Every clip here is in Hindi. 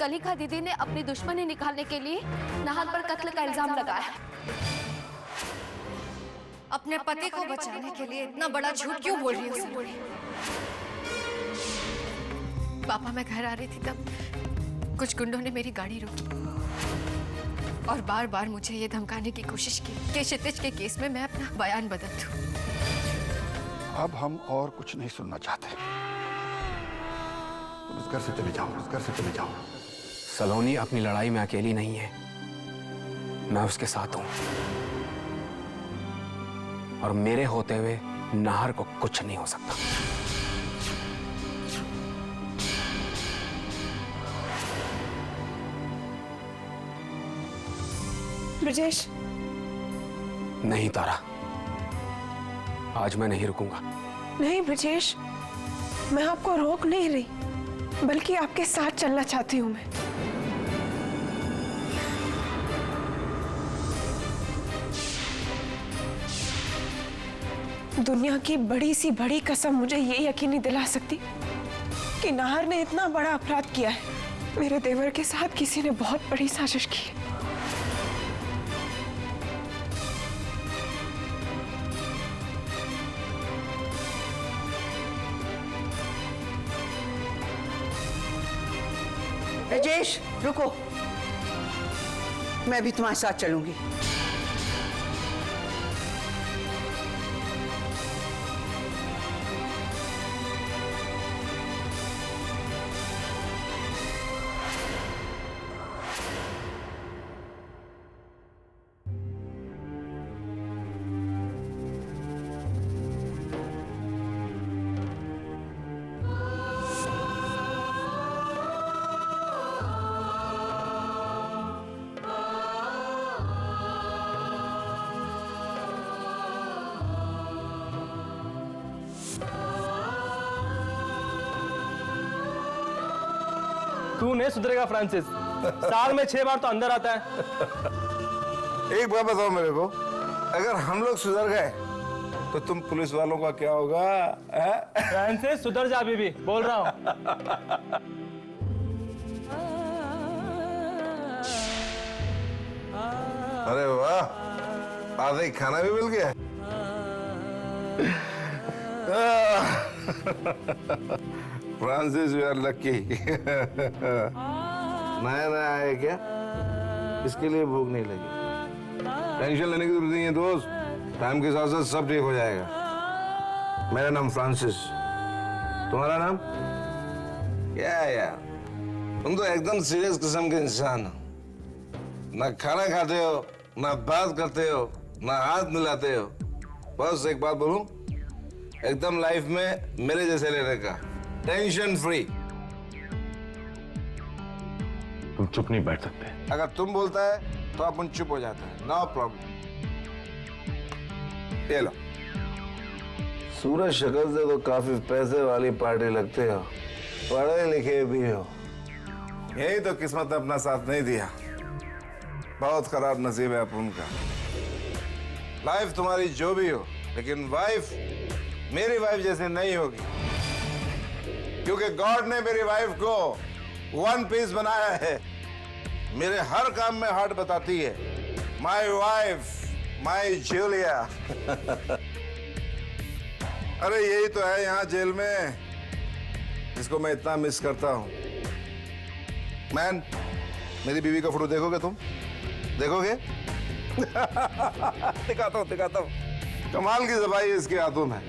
कलिका दीदी ने अपनी दुश्मनी निकालने के लिए नाहर पर कत्ल का इल्जाम लगाया। अपने पति को बचाने के लिए इतना बड़ा झूठ क्यों बोल रही हो? पापा, मैं घर आ रही थी तब कुछ गुंडों ने मेरी गाड़ी रोकी और बार बार मुझे ये धमकाने की कोशिश की कि क्षितिज के केस में मैं अपना बयान बदल दूं। अब हम और कुछ नहीं सुनना चाहते। तुम इस घर से चले जाओ, इस घर से चले जाओ। सलोनी अपनी लड़ाई में अकेली नहीं है, मैं उसके साथ हूं और मेरे होते हुए नाहर को कुछ नहीं हो सकता। ब्रजेश। नहीं तारा, आज मैं नहीं रुकूंगा। नहीं ब्रजेश, मैं आपको रोक नहीं रही, बल्कि आपके साथ चलना चाहती हूं मैं। दुनिया की बड़ी सी बड़ी कसम मुझे ये यकीन दिला सकती कि नाहर ने इतना बड़ा अपराध किया है। मेरे देवर के साथ किसी ने बहुत बड़ी साजिश की है। ब्रजेश रुको, मैं भी तुम्हारे साथ चलूंगी। तू नहीं सुधरेगा फ्रांसिस। साल में 6 बार तो अंदर आता है। एक बात बताओ मेरे को, अगर हम लोग सुधर गए तो तुम पुलिस वालों का क्या होगा? फ्रांसिस सुधर जा, अभी भी बोल रहा हूँ। अरे वाह, आधा ही खाना भी मिल गया। Francis you are lucky. नया नया है क्या? इसके लिए भूख नहीं लगी। टेंशन लेने की जरूरत नहीं है दोस्त, टाइम के साथ साथ सब ठीक हो जाएगा। मेरा नाम फ्रांसिस, तुम्हारा नाम क्या है यार? तुम तो एकदम सीरियस किस्म के इंसान हो। ना खाना खाते हो, ना बात करते हो, ना हाथ मिलाते हो। बस एक बात बोलूं, एकदम लाइफ में मेरे जैसे लेने का, टेंशन फ्री। तुम चुप नहीं बैठ सकते। अगर तुम बोलता है तो अपन चुप हो जाता है, नो प्रॉब्लम। ये लो। सूरज शक्ल से तो काफी पैसे वाली पार्टी लगते हो, पढ़े लिखे भी हो। यही तो किस्मत ने अपना साथ नहीं दिया, बहुत खराब नसीब है अपन का। लाइफ तुम्हारी जो भी हो, लेकिन वाइफ मेरी वाइफ जैसे नहीं होगी, क्योंकि गॉड ने मेरी वाइफ को वन पीस बनाया है। मेरे हर काम में हार्ट बताती है, माई वाइफ, माई जूलिया। अरे यही तो है यहाँ जेल में, जिसको मैं इतना मिस करता हूँ। मैन, मेरी बीवी का फोटो देखोगे तुम? देखोगे? दिखाता हूँ। कमाल की ज़बाई है इसके हाथों में।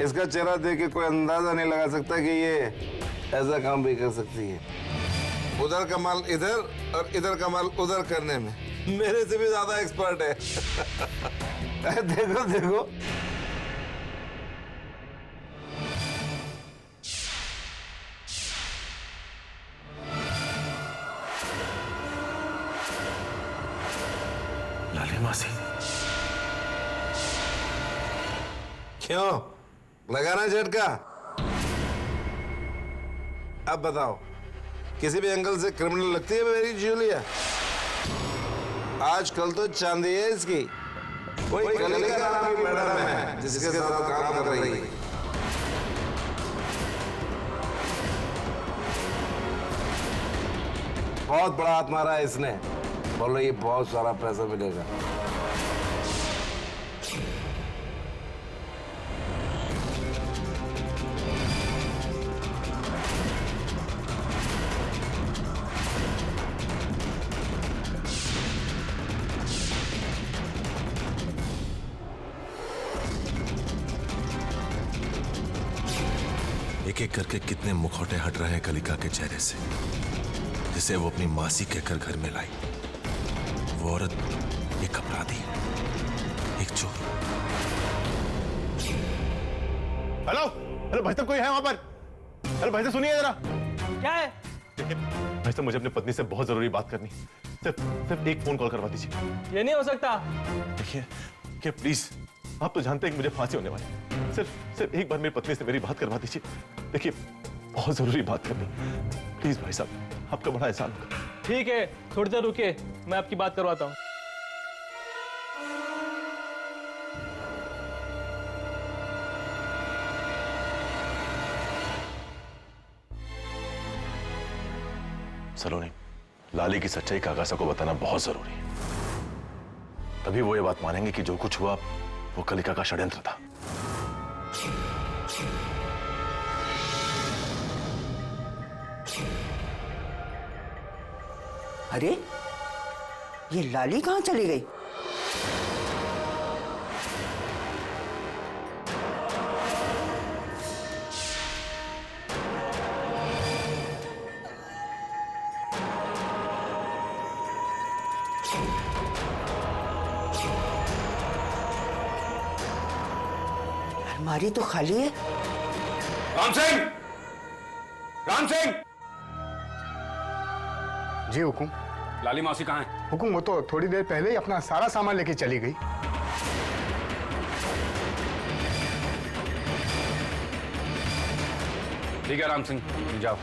इसका चेहरा देख के कोई अंदाजा नहीं लगा सकता कि ये ऐसा काम भी कर सकती है। उधर का माल इधर और इधर का माल उधर करने में मेरे से भी ज्यादा एक्सपर्ट है। देखो देखो। लाली मासी, क्यों लगाना झटका? अब बताओ, किसी भी एंगल से क्रिमिनल लगती है मेरी जूलिया? आजकल तो चांदी है इसकी। कोई कलिका नाम की मैडम है जिसके साथ काम कर रही है। बहुत बड़ा हाथ मारा है इसने। बोल रही बहुत सारा पैसा मिलेगा। एक एक करके कितने मुखौटे हट रहे हैं कलिका के चेहरे से, जिसे वो अपनी मासी कहकर घर में लाई। वो औरत एक अपराधी, एक चोर। हेलो हेलो भाई साहब, कोई है वहां पर? हेलो भाई साहब सुनिए जरा। क्या है? देखिए भाई साहब, मुझे अपनी पत्नी से बहुत जरूरी बात करनी। सिर्फ एक फोन कॉल करवा दीजिए। ये नहीं हो सकता। देखिए प्लीज, आप तो जानते हैं कि मुझे फांसी होने वाली है। सिर्फ एक बार मेरी पत्नी से मेरी बात करवा दीजिए। देखिए बहुत जरूरी बात करनी, प्लीज भाई साहब, आपका बड़ा एहसान होगा। ठीक है, थोड़ी देर रुकिए, मैं आपकी बात करवाता हूँ। सलोनी, लाली की सच्चाई कागासा को बताना बहुत जरूरी है। तभी वो ये बात मानेंगे कि जो कुछ हुआ वो कलिका का षड्यंत्र था। अरे ये लाली कहाँ चली गई? अलमारी तो खाली है। राम सिंह! राम सिंह! जी हुकुम। लाली मौसी कहाँ है? हुकुम, वो तो थोड़ी देर पहले ही अपना सारा सामान लेके चली गई। ठीक है राम सिंह, जाओ।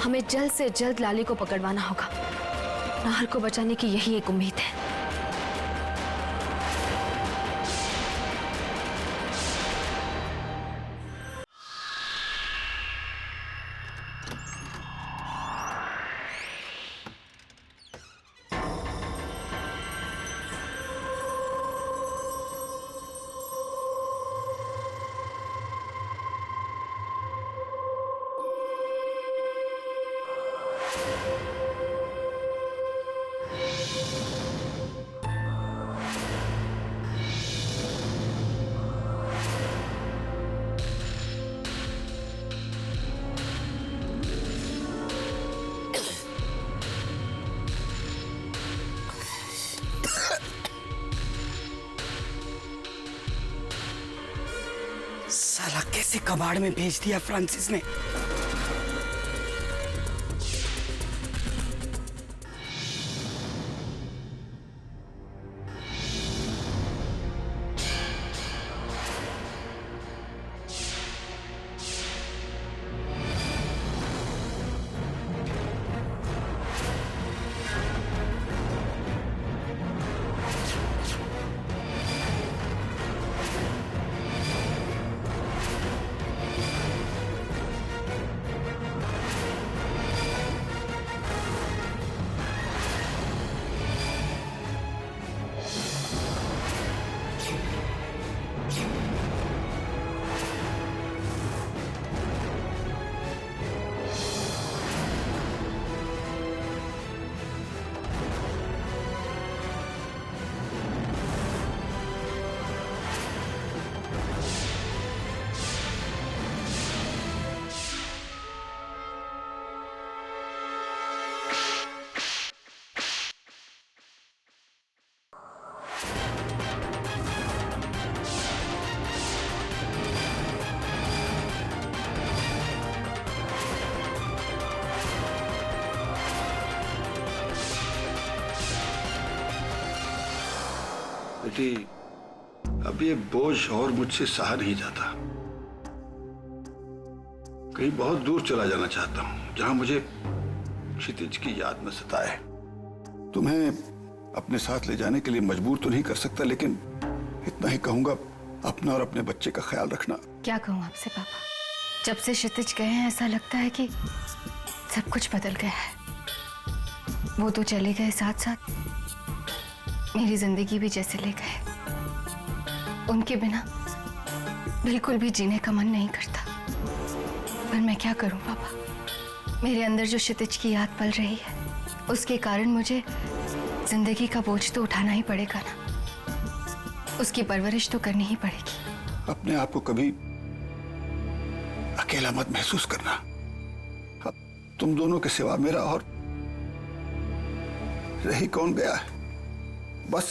हमें जल्द से जल्द लाली को पकड़वाना होगा। नाहर को बचाने की यही एक उम्मीद है। साला कैसे कबाड़ में भेज दिया फ्रांसिस ने। बेटी, अब ये बोझ और मुझसे सहा नहीं जाता। कहीं बहुत दूर चला जाना चाहता हूं, जहां मुझे क्षितिज की याद में सताए। तुम्हें अपने साथ ले जाने के लिए मजबूर तो नहीं कर सकता, लेकिन इतना ही कहूंगा, अपना और अपने बच्चे का ख्याल रखना। क्या कहूँ आपसे पापा? जब से क्षितिज गए हैं ऐसा लगता है कि सब कुछ बदल गया है। वो तो चले गए, साथ साथ मेरी जिंदगी भी जैसे ले गए। उनके बिना बिल्कुल भी जीने का मन नहीं करता। पर मैं क्या करूं पापा, मेरे अंदर जो क्षितिज की याद पल रही है उसके कारण मुझे जिंदगी का बोझ तो उठाना ही पड़ेगा ना। उसकी परवरिश तो करनी ही पड़ेगी। अपने आप को कभी अकेला मत महसूस करना। अब तुम दोनों के सिवा मेरा और रही कौन गया है। बस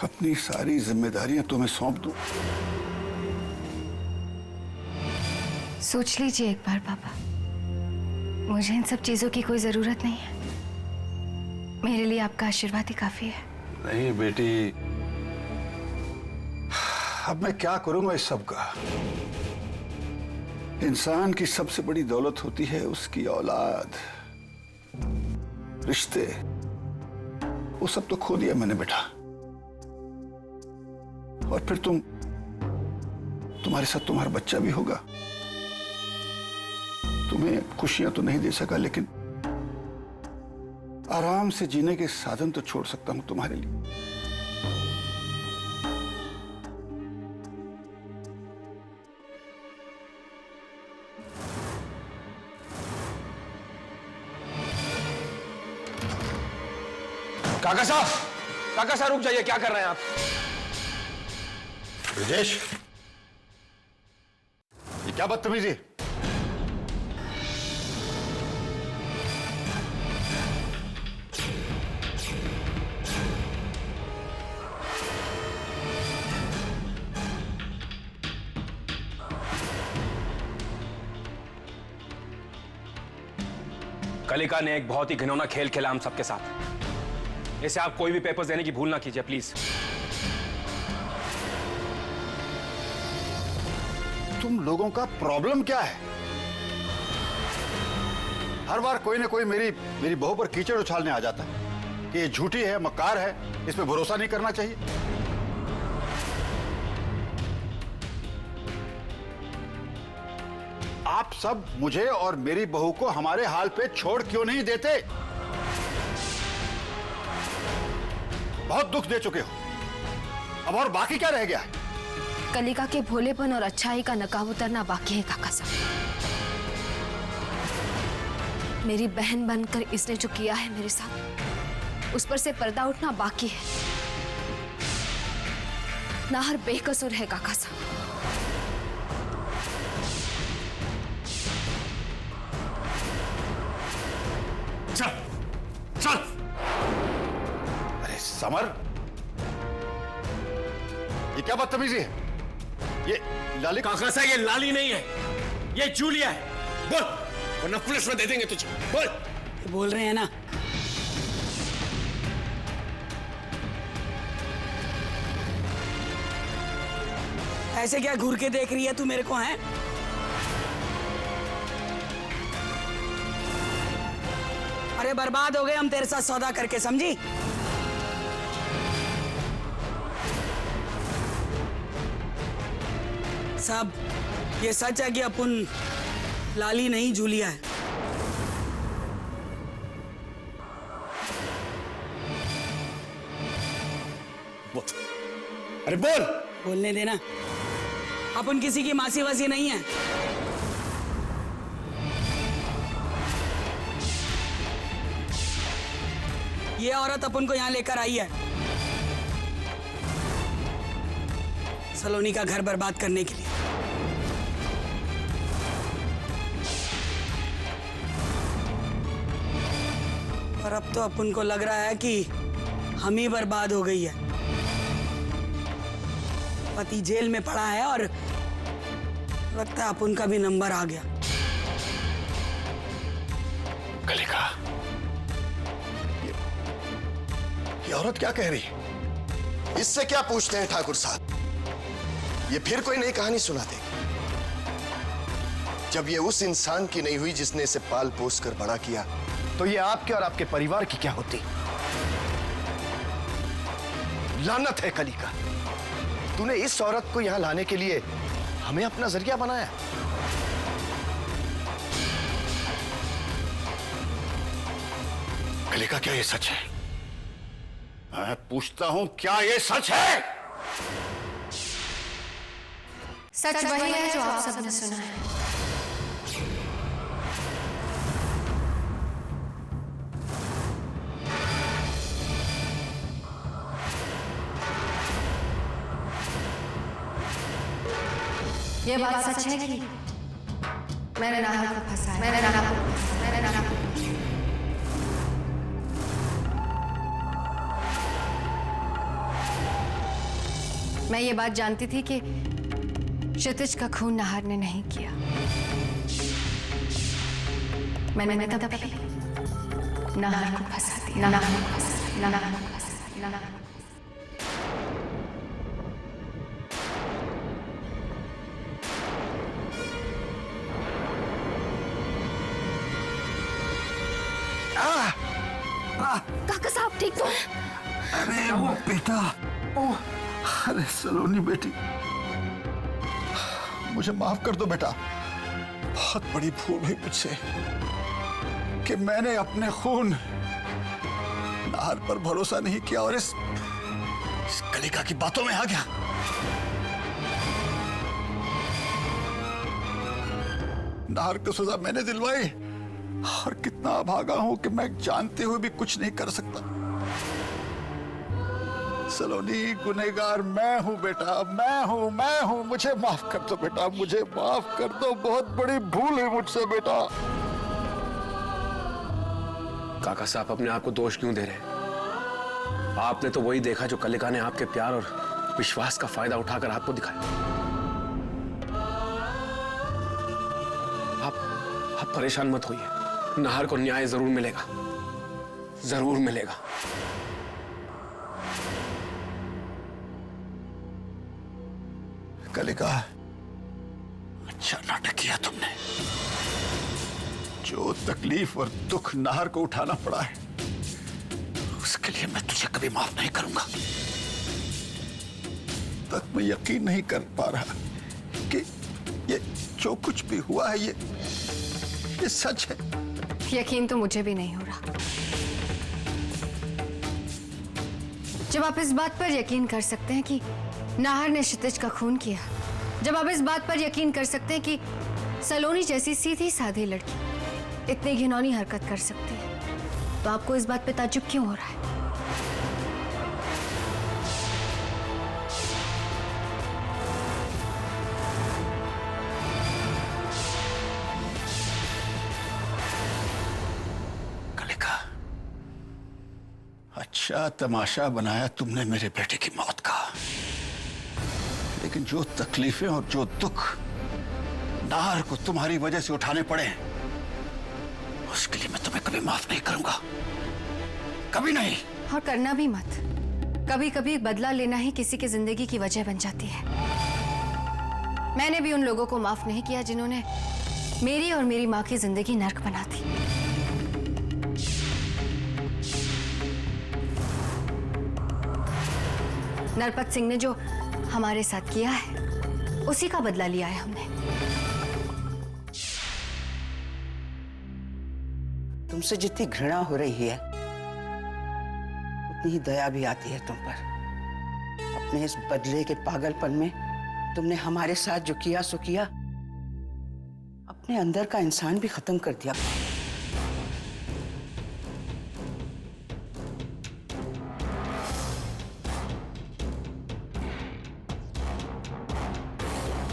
अपनी सारी जिम्मेदारियां तुम्हें सौंप दूं। सोच लीजिए एक बार पापा, मुझे इन सब चीजों की कोई जरूरत नहीं है। मेरे लिए आपका आशीर्वाद ही काफी है। नहीं बेटी, अब मैं क्या करूंगा इस सब का। इंसान की सबसे बड़ी दौलत होती है उसकी औलाद, रिश्ते। वो सब तो खो दिया मैंने बेटा। और फिर तुम्हारे साथ तुम्हारा बच्चा भी होगा। तुम्हें खुशियां तो नहीं दे सका, लेकिन आराम से जीने के साधन तो छोड़ सकता हूं तुम्हारे लिए। काका साहब रुक जाइए, क्या कर रहे हैं आप? ब्रजेश, ये क्या बदतमीजी? कलिका ने एक बहुत ही घिनौना खेल खेला हम सबके साथ। इसे आप कोई भी पेपर्स देने की भूल ना कीजिए प्लीज। तुम लोगों का प्रॉब्लम क्या है? हर बार कोई ना कोई मेरी बहू पर कीचड़ उछालने आ जाता है कि ये झूठी है, मक्कार है, इस पे भरोसा नहीं करना चाहिए। आप सब मुझे और मेरी बहू को हमारे हाल पे छोड़ क्यों नहीं देते? बहुत दुख दे चुके हो, अब और बाकी क्या रह गया है? कलिका के भोलेपन और अच्छाई का नकाब उतरना बाकी है काका साहब। मेरी बहन बनकर इसने जो किया है मेरे साथ, उस पर से पर्दा उठना बाकी है। नाहर बेकसूर है काका साहब। चल। अरे समर, ये क्या बदतमीजी है? ये लाली काका साहब, ये लाली नहीं है, ये जूलिया है। बोल, वरना पुलिस में दे देंगे तुझे। बोल। बोल रहे हैं ना। ऐसे क्या घूर के देख रही है तू मेरे को? है अरे बर्बाद हो गए हम तेरे साथ सौदा करके, समझी? सब ये सच है कि अपन लाली नहीं जूलिया है। अरे बोल। बोलने देना। अपन किसी की मासी वासी नहीं है। ये औरत अपन को यहां लेकर आई है सलोनी का घर बर्बाद करने के लिए। और अब तो अपन को लग रहा है कि हम ही बर्बाद हो गई है। पति जेल में पड़ा है और लगता है अपन का भी नंबर आ गया। कलिका, ये औरत क्या कह रही है? इससे क्या पूछते हैं ठाकुर साहब? ये फिर कोई नई कहानी सुना देगी। जब ये उस इंसान की नहीं हुई जिसने इसे पाल पोस कर बड़ा किया, तो ये आपके और आपके परिवार की क्या होती? लानत है कलिका, तूने इस औरत को यहां लाने के लिए हमें अपना जरिया बनाया। कलिका, क्या ये सच है? मैं पूछता हूं, क्या ये सच है? सच वही है जो आप सबने सुना है। ये बात सच है कि मैंने नाहर को फंसाया। मैंने नाहर को फंसाया। मैंने नाहर को मैं ये बात जानती थी कि क्षितिज का खून नाहर ने नहीं किया। मैंने तब नाहर को फंसा दिया। नाहर को फंसा दिया। नाहर को फंसा दिया। नाहर को काका साहब ठीक तो है? अरे वो बेटा, अरे सलोनी बेटी, मुझे माफ कर दो बेटा। बहुत बड़ी भूल हुई मुझसे कि मैंने अपने खून नाहर पर भरोसा नहीं किया और इस कलिका की बातों में आ गया। नाहर को सजा मैंने दिलवाई और कितना अभागा हूं कि मैं जानते हुए भी कुछ नहीं कर सकता। सलोनी, गुनहगार मैं हूं बेटा, मैं हूं। मुझे माफ कर दो बेटा, मुझे माफ कर दो। बहुत बड़ी भूल है मुझसे बेटा। काका साहब अपने आप को दोष क्यों दे रहे हैं? आपने तो वही देखा जो कलिका ने आपके प्यार और विश्वास का फायदा उठाकर आपको दिखाया। आप परेशान मत होइए, नाहर को न्याय जरूर मिलेगा, जरूर मिलेगा। कलिका, अच्छा नाटक किया तुमने। जो तकलीफ और दुख नाहर को उठाना पड़ा है, उसके लिए मैं तुझे कभी माफ नहीं करूंगा। तक मैं यकीन नहीं कर पा रहा कि ये जो कुछ भी हुआ है ये सच है। यकीन तो मुझे भी नहीं हो रहा। जब आप इस बात पर यकीन कर सकते हैं कि नाहर ने क्षितिज का खून किया, जब आप इस बात पर यकीन कर सकते हैं कि सलोनी जैसी सीधी साधी लड़की इतनी घिनौनी हरकत कर सकती है, तो आपको इस बात पे ताज्जुब क्यों हो रहा है? अच्छा तमाशा बनाया तुमने मेरे बेटे की मौत का, लेकिन जो तकलीफें और जो दुख नाहर को तुम्हारी वजह से उठाने पड़े, उसके लिए मैं तुम्हें कभी माफ नहीं करूंगा, कभी नहीं। और करना भी मत। कभी कभी बदला लेना ही किसी की जिंदगी की वजह बन जाती है। मैंने भी उन लोगों को माफ नहीं किया जिन्होंने मेरी और मेरी माँ की जिंदगी नर्क बना दी। नरपत सिंह ने जो हमारे साथ किया है, उसी का बदला लिया है हमने। तुमसे जितनी घृणा हो रही है, उतनी ही दया भी आती है तुम पर। अपने इस बदले के पागलपन में तुमने हमारे साथ जो किया सो किया, अपने अंदर का इंसान भी खत्म कर दिया।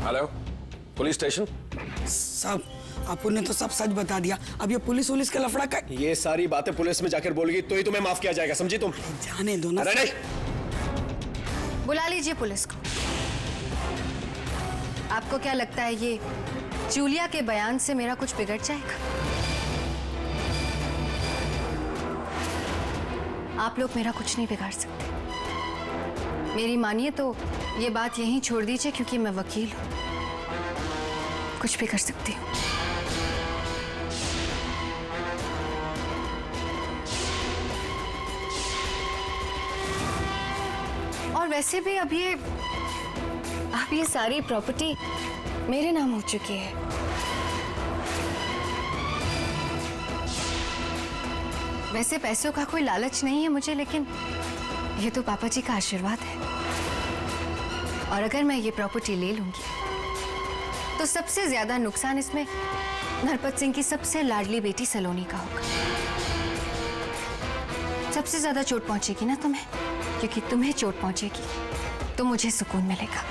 Hello, police station. साहब, आपने तो सब सच बता दिया। अब ये पुलिस का लफड़ा का। ये सारी बातें पुलिस में जाकर बोलेगी तो ही तुम्हें माफ किया जाएगा, समझी तुम? जाने दो ना। अरे नहीं, बुला लीजिए पुलिस को। आपको क्या लगता है ये जूलिया के बयान से मेरा कुछ बिगड़ जाएगा? आप लोग मेरा कुछ नहीं बिगाड़ सकते। मेरी मानिए तो ये बात यहीं छोड़ दीजिए, क्योंकि मैं वकील हूं, कुछ भी कर सकती हूँ। और वैसे भी अब ये सारी प्रॉपर्टी मेरे नाम हो चुकी है। वैसे पैसों का कोई लालच नहीं है मुझे, लेकिन ये तो पापा जी का आशीर्वाद है। और अगर मैं ये प्रॉपर्टी ले लूंगी तो सबसे ज्यादा नुकसान इसमें नरपत सिंह की सबसे लाडली बेटी सलोनी का होगा। सबसे ज्यादा चोट पहुंचेगी ना तुम्हें, क्योंकि तुम्हें चोट पहुंचेगी तो मुझे सुकून मिलेगा।